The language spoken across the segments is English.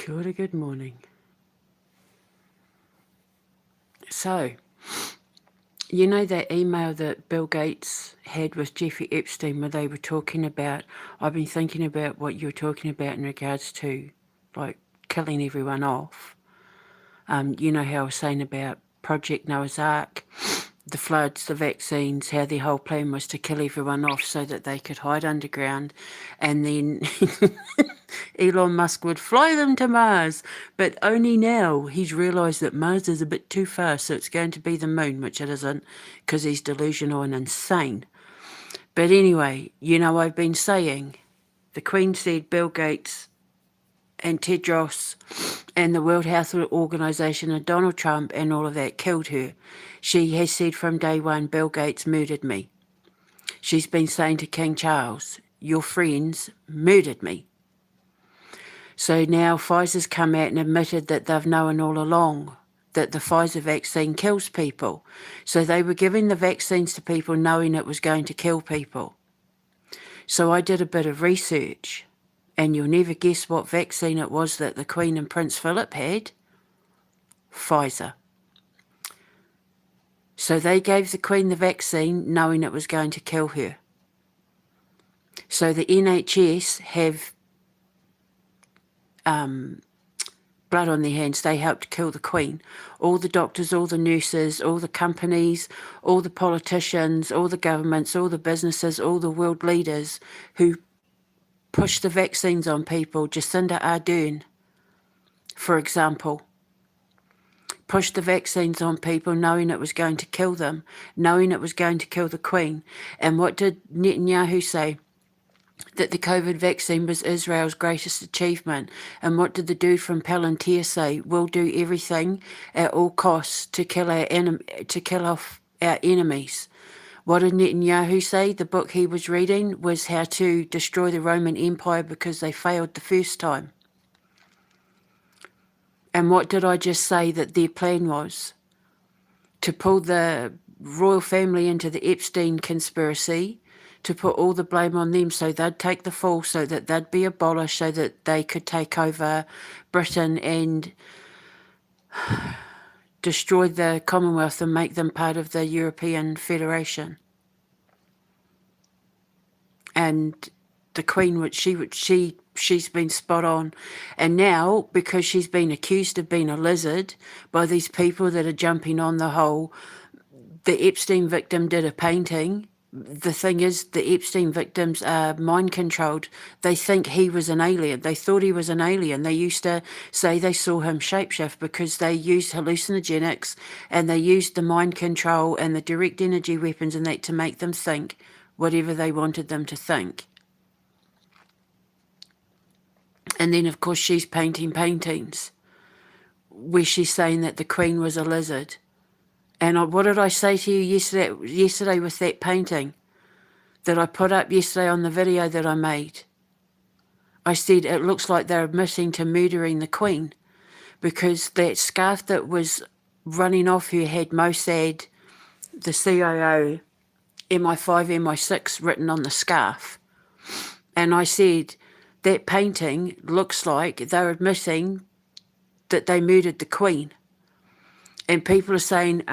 Kia ora, good morning. So, you know that email that Bill Gates had with Jeffrey Epstein where they were talking about, I've been thinking about what you're talking about in regards to, like, killing everyone off. You know how I was saying about Project Noah's Ark, the floods, the vaccines, how their whole plan was to kill everyone off so that they could hide underground, and then Elon Musk would fly them to Mars. But only now he's realised that Mars is a bit too far, so it's going to be the moon, which it isn't, because he's delusional and insane. But anyway, you know, I've been saying, the Queen said Bill Gates and Tedros and the World Health Organization and Donald Trump and all of that killed her. She has said from day one, Bill Gates murdered me. She's been saying to King Charles, your friends murdered me. So now Pfizer's come out and admitted that they've known all along that the Pfizer vaccine kills people. So they were giving the vaccines to people knowing it was going to kill people. So I did a bit of research, and you'll never guess what vaccine it was that the Queen and Prince Philip had. Pfizer. So they gave the Queen the vaccine knowing it was going to kill her. So the NHS have blood on their hands. They helped kill the Queen. All the doctors, all the nurses, all the companies, all the politicians, all the governments, all the businesses, all the world leaders who pushed the vaccines on people. Jacinda Ardern, for example, pushed the vaccines on people knowing it was going to kill them, knowing it was going to kill the Queen. And what did Netanyahu say? That the COVID vaccine was Israel's greatest achievement. And what did the dude from Palantir say? We'll do everything at all costs to kill off our enemies. What did Netanyahu say? The book he was reading was how to destroy the Roman Empire because they failed the first time. And what did I just say that their plan was? To pull the royal family into the Epstein conspiracy, to put all the blame on them so they'd take the fall, so that they'd be abolished, so that they could take over Britain and destroy the Commonwealth and make them part of the European Federation. And the Queen, she's been spot on. And now, because she's been accused of being a lizard by these people that are jumping on the whole, the Epstein victim did a painting. The thing is, the Epstein victims are mind-controlled. They think he was an alien. They thought he was an alien. They used to say they saw him shapeshift because they used hallucinogenics and they used the mind control and the direct energy weapons and that to make them think whatever they wanted them to think. And then, of course, she's painting paintings where she's saying that the Queen was a lizard. And what did I say to you yesterday with that painting that I put up yesterday on the video that I made? I said it looks like they're admitting to murdering the Queen because that scarf that was running off her had Mossad, the CIO, MI5, MI6 written on the scarf. And I said that painting looks like they're admitting that they murdered the Queen. And people are saying,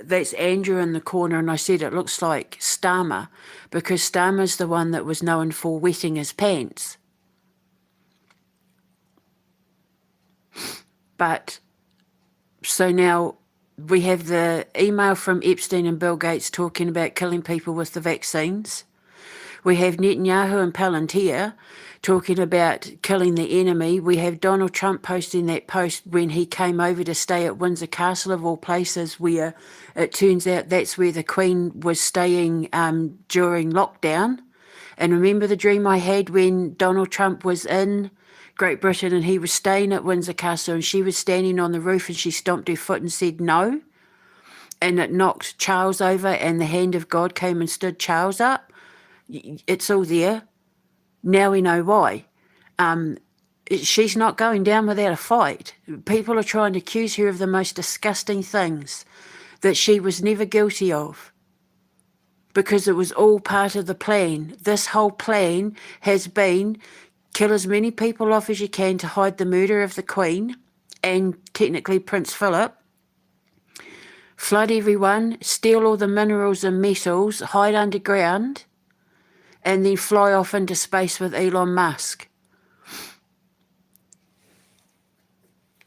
that's Andrew in the corner. And I said, it looks like Starmer, because Starmer's the one that was known for wetting his pants. But, so now we have the email from Epstein and Bill Gates talking about killing people with the vaccines. We have Netanyahu and Palantir talking about killing the enemy. We have Donald Trump posting that post when he came over to stay at Windsor Castle, of all places, where it turns out that's where the Queen was staying during lockdown. And remember the dream I had when Donald Trump was in Great Britain and he was staying at Windsor Castle and she was standing on the roof and she stomped her foot and said no. And it knocked Charles over and the hand of God came and stood Charles up. It's all there. Now we know why. She's not going down without a fight. People are trying to accuse her of the most disgusting things that she was never guilty of because it was all part of the plan. This whole plan has been kill as many people off as you can to hide the murder of the Queen and technically Prince Philip, flood everyone, steal all the minerals and metals, hide underground, and then fly off into space with Elon Musk.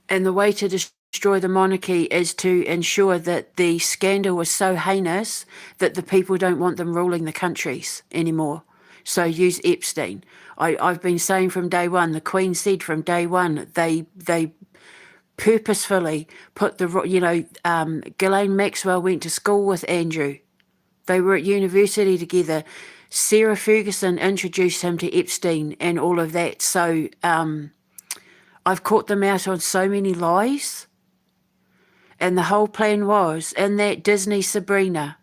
And the way to destroy the monarchy is to ensure that the scandal was so heinous that the people don't want them ruling the countries anymore. So use Epstein. I've been saying from day one, the Queen said from day one, they purposefully put the, Ghislaine Maxwell went to school with Andrew. They were at university together. Sarah Ferguson introduced him to Epstein and all of that. So I've caught them out on so many lies. And the whole plan was, in that Disney Sabrina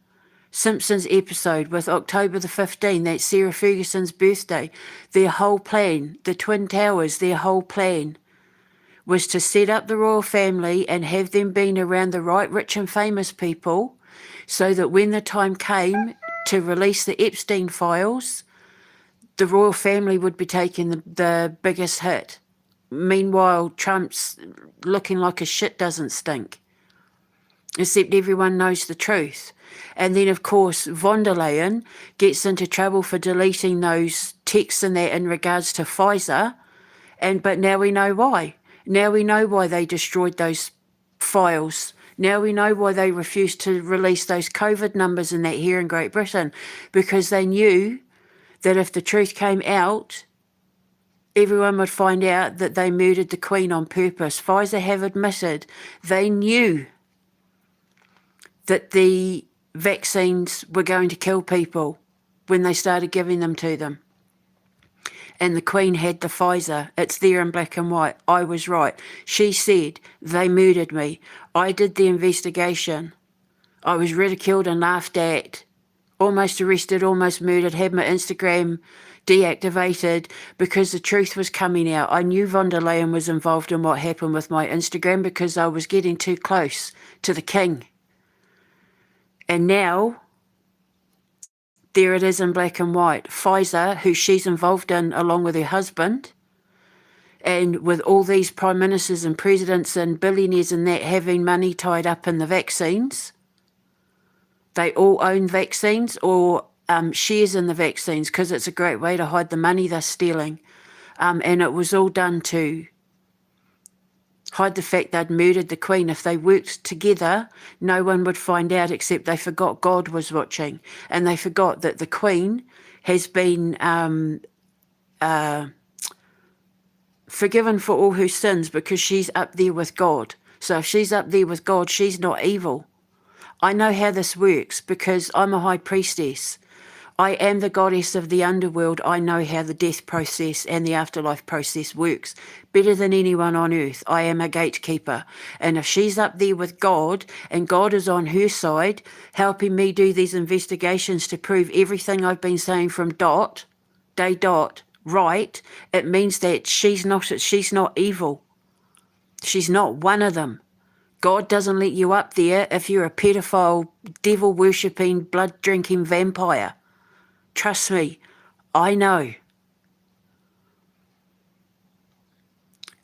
Simpsons episode with October the 15th, that's Sarah Ferguson's birthday, their whole plan, the Twin Towers, their whole plan was to set up the royal family and have them being around the right rich and famous people so that when the time came to release the Epstein files, the royal family would be taking the biggest hit. Meanwhile, Trump's looking like his shit doesn't stink, except everyone knows the truth. And then, of course, von der Leyen gets into trouble for deleting those texts and that in regards to Pfizer. But now we know why. Now we know why they destroyed those files. Now we know why they refused to release those COVID numbers and that here in Great Britain, because they knew that if the truth came out, everyone would find out that they murdered the Queen on purpose. Pfizer have admitted they knew that the vaccines were going to kill people when they started giving them to them. And the Queen had the Pfizer. It's there in black and white. I was right. She said, they murdered me. I did the investigation. I was ridiculed and laughed at, almost arrested, almost murdered, had my Instagram deactivated because the truth was coming out. I knew von der Leyen was involved in what happened with my Instagram because I was getting too close to the king. And now, there it is in black and white. Pfizer, who she's involved in along with her husband, and with all these prime ministers and presidents and billionaires and that having money tied up in the vaccines, they all own vaccines or shares in the vaccines because it's a great way to hide the money they're stealing. And it was all done to hide the fact they'd murdered the Queen. If they worked together, no one would find out, except they forgot God was watching. And they forgot that the Queen has been forgiven for all her sins because she's up there with God. So if she's up there with God, she's not evil. I know how this works because I'm a high priestess. I am the goddess of the underworld. I know how the death process and the afterlife process works better than anyone on earth. I am a gatekeeper. And if she's up there with God and God is on her side, helping me do these investigations to prove everything I've been saying from day dot, right, it means that she's not evil. She's not one of them. God doesn't let you up there if you're a pedophile, devil-worshipping, blood-drinking vampire. Trust me, I know.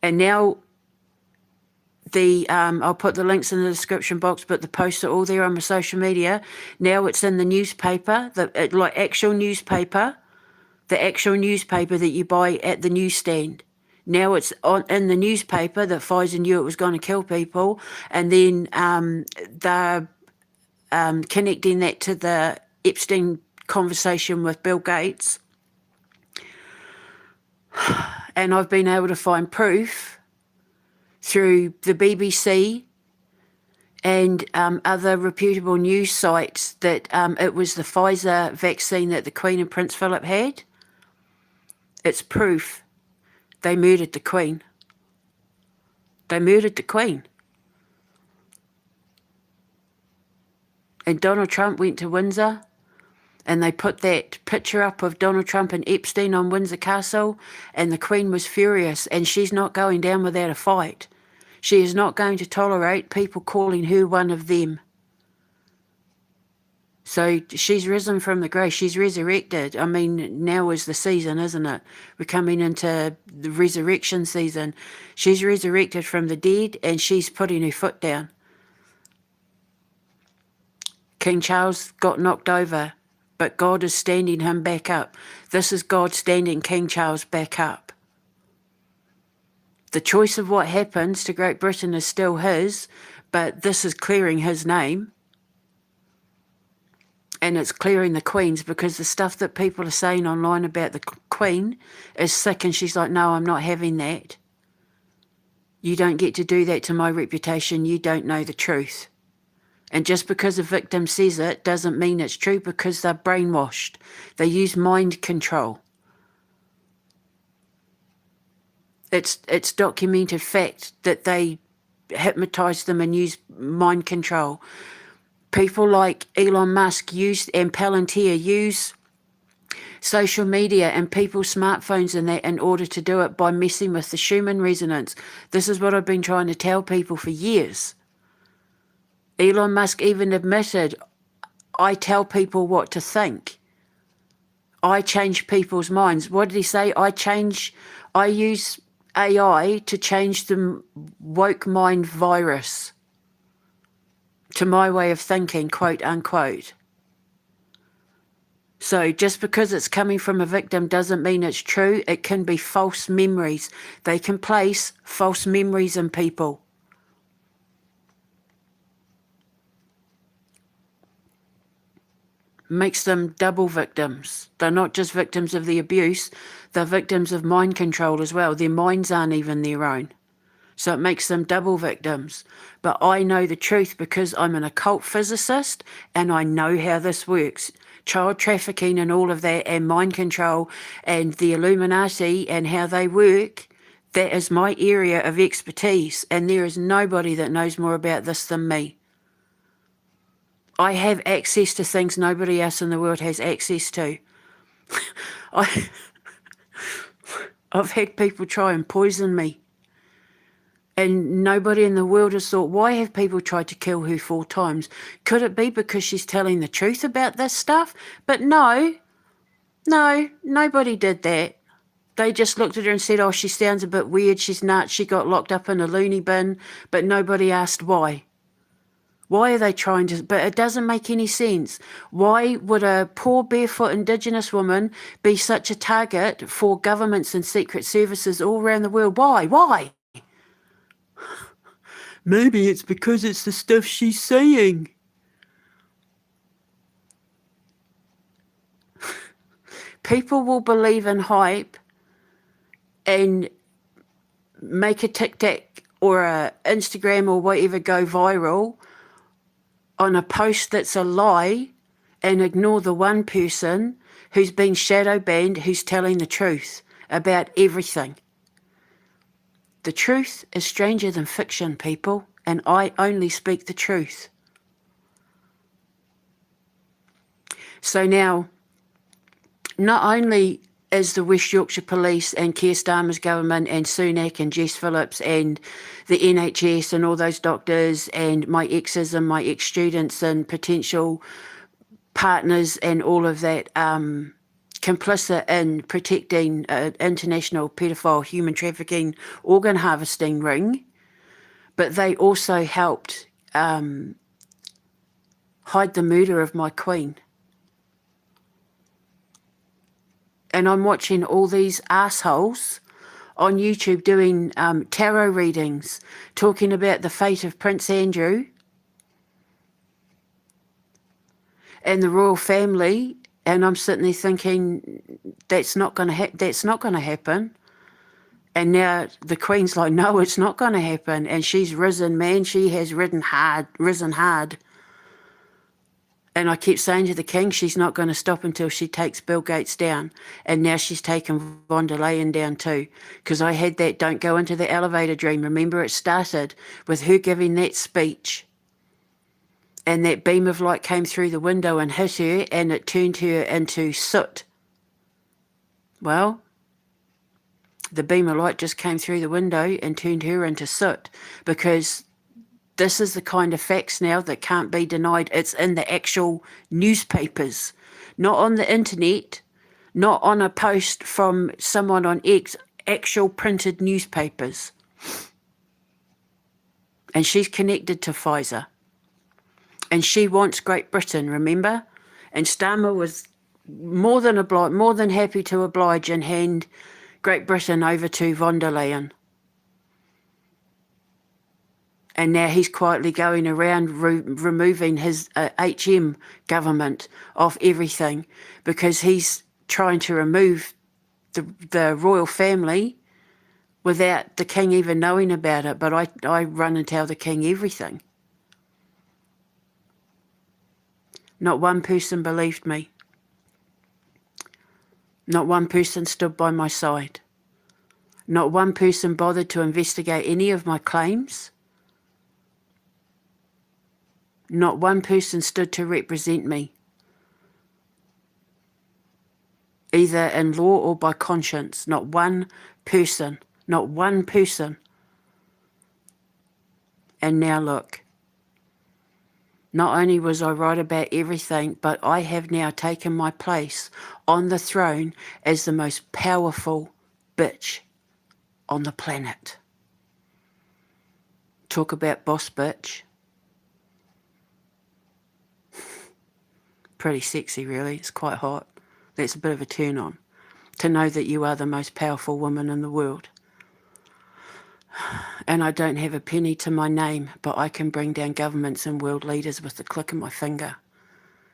And now I'll put the links in the description box, but the posts are all there on my social media. Now it's in the newspaper, the actual newspaper that you buy at the newsstand. Now it's in the newspaper that Pfizer knew it was going to kill people, and then they're connecting that to the Epstein conversation with Bill Gates. And I've been able to find proof through the BBC and other reputable news sites that it was the Pfizer vaccine that the Queen and Prince Philip had. It's proof they murdered the Queen. They murdered the Queen. And Donald Trump went to Windsor and they put that picture up of Donald Trump and Epstein on Windsor Castle, and the Queen was furious, and she's not going down without a fight. She is not going to tolerate people calling her one of them. So she's risen from the grave. She's resurrected. I mean, now is the season, isn't it? We're coming into the resurrection season. She's resurrected from the dead and she's putting her foot down. King Charles got knocked over, but God is standing him back up. This is God standing King Charles back up. The choice of what happens to Great Britain is still his, but this is clearing his name. And it's clearing the Queen's, because the stuff that people are saying online about the Queen is sick, and she's like, no, I'm not having that. You don't get to do that to my reputation. You don't know the truth. And just because a victim says it doesn't mean it's true, because they're brainwashed. They use mind control. It's documented fact that they hypnotise them and use mind control. People like Elon Musk and Palantir use social media and people's smartphones and that in order to do it by messing with the Schumann resonance. This is what I've been trying to tell people for years. Elon Musk even admitted, I tell people what to think. I change people's minds. What did he say? I use AI to change the woke mind virus to my way of thinking, quote unquote. So just because it's coming from a victim doesn't mean it's true. It can be false memories. They can place false memories in people. Makes them double victims. They're not just victims of the abuse, they're victims of mind control as well. Their minds aren't even their own. So it makes them double victims. But I know the truth because I'm an occult physicist and I know how this works. Child trafficking and all of that, and mind control and the Illuminati and how they work, that is my area of expertise, and there is nobody that knows more about this than me. I have access to things nobody else in the world has access to. I've had people try and poison me. And nobody in the world has thought, why have people tried to kill her 4 times? Could it be because she's telling the truth about this stuff? But no, nobody did that. They just looked at her and said, oh, she sounds a bit weird, she's nuts, she got locked up in a loony bin, but nobody asked why. Why are they trying to... But it doesn't make any sense. Why would a poor barefoot Indigenous woman be such a target for governments and secret services all around the world? Why? Maybe it's because it's the stuff she's saying. People will believe in hype and make a TikTok or a Instagram or whatever go viral on a post that's a lie and ignore the one person who's been shadow banned, who's telling the truth about everything. The truth is stranger than fiction, people, and I only speak the truth. So now, not only is the West Yorkshire Police and Keir Starmer's government and Sunak and Jess Phillips and the NHS and all those doctors and my exes and my ex-students and potential partners and all of that complicit in protecting international paedophile human trafficking organ harvesting ring, but they also helped hide the murder of my Queen. And I'm watching all these assholes on YouTube doing tarot readings, talking about the fate of Prince Andrew and the royal family, and I'm sitting there thinking, that's not going to happen. And now the Queen's like, no, it's not going to happen. And she's risen, man. She has risen hard. And I keep saying to the King, she's not going to stop until she takes Bill Gates down. And now she's taken von der Leyen down too. Because I had that don't go into the elevator dream. Remember, it started with her giving that speech. And that beam of light came through the window and hit her, and it turned her into soot. Well, the beam of light just came through the window and turned her into soot, because This is the kind of facts now that can't be denied. It's in the actual newspapers, not on the internet, not on a post from someone on X, actual printed newspapers. And she's connected to Pfizer. And she wants Great Britain, remember? And Starmer was more than happy to oblige and hand Great Britain over to von der Leyen. And now he's quietly going around removing his HM government off everything because he's trying to remove the royal family without the king even knowing about it. But I run and tell the king everything. Not one person believed me. Not one person stood by my side. Not one person bothered to investigate any of my claims. Not one person stood to represent me, either in law or by conscience. Not one person. Not one person. And now look. Not only was I right about everything, but I have now taken my place on the throne as the most powerful bitch on the planet. Talk about boss bitch. Pretty sexy, really. It's quite hot. That's a bit of a turn on, to know that you are the most powerful woman in the world. And I don't have a penny to my name, but I can bring down governments and world leaders with the click of my finger,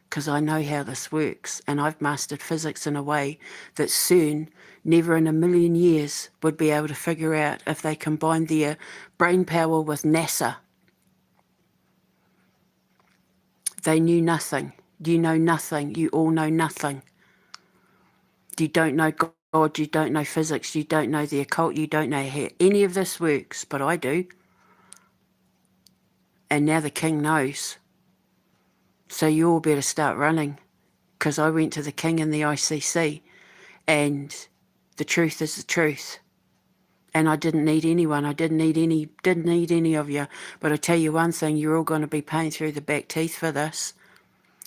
because I know how this works, and I've mastered physics in a way that CERN never in a million years would be able to figure out if they combined their brain power with NASA. They knew nothing. You know nothing. You all know nothing. You don't know God. You don't know physics. You don't know the occult. You don't know how any of this works, but I do. And now the king knows. So you all better start running, because I went to the king in the ICC, and the truth is the truth. And I didn't need anyone. I didn't need any of you. But I tell you one thing, you're all going to be paying through the back teeth for this.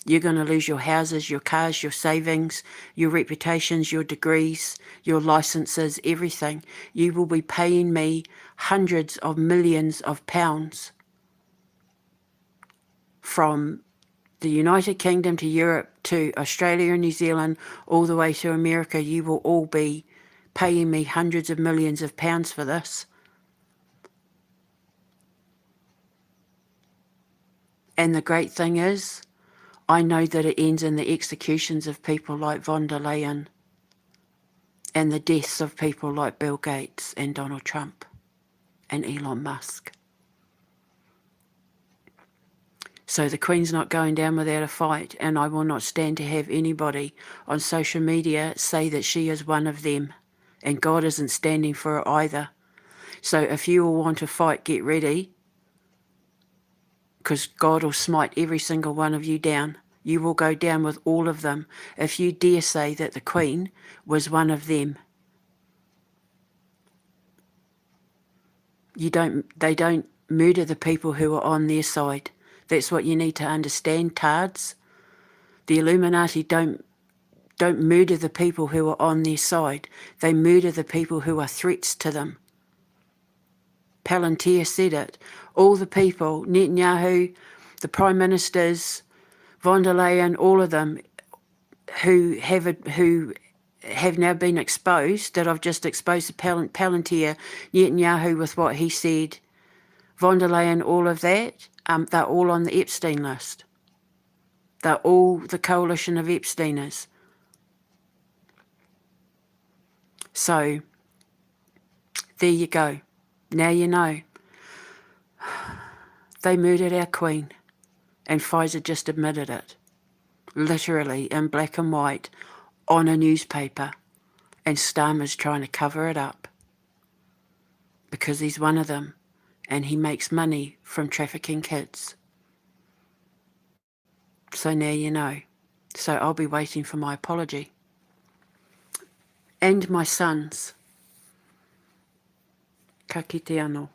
You're going to lose your houses, your cars, your savings, your reputations, your degrees, your licenses, everything. You will be paying me hundreds of millions of pounds from the United Kingdom to Europe to Australia and New Zealand, all the way to America. You will all be paying me hundreds of millions of pounds for this. And the great thing is, I know that it ends in the executions of people like von der Leyen and the deaths of people like Bill Gates and Donald Trump and Elon Musk. So the Queen's not going down without a fight, and I will not stand to have anybody on social media say that she is one of them, and God isn't standing for her either. So if you all want to fight, get ready, because God will smite every single one of you down. You will go down with all of them if you dare say that the Queen was one of them. They don't murder the people who are on their side. That's what you need to understand, tards. The Illuminati don't murder the people who are on their side. They murder the people who are threats to them. Palantir said it. All the people, Netanyahu, the Prime Ministers, von der Leyen, all of them who have now been exposed, that I've just exposed to Palantir, Netanyahu with what he said, von der Leyen, all of that, they're all on the Epstein list. They're all the coalition of Epsteiners. So, there you go. Now you know. They murdered our Queen, and Pfizer just admitted it. Literally in black and white on a newspaper, and Starmer's trying to cover it up because he's one of them and he makes money from trafficking kids. So now you know. So I'll be waiting for my apology. And my sons. Ka kite anō.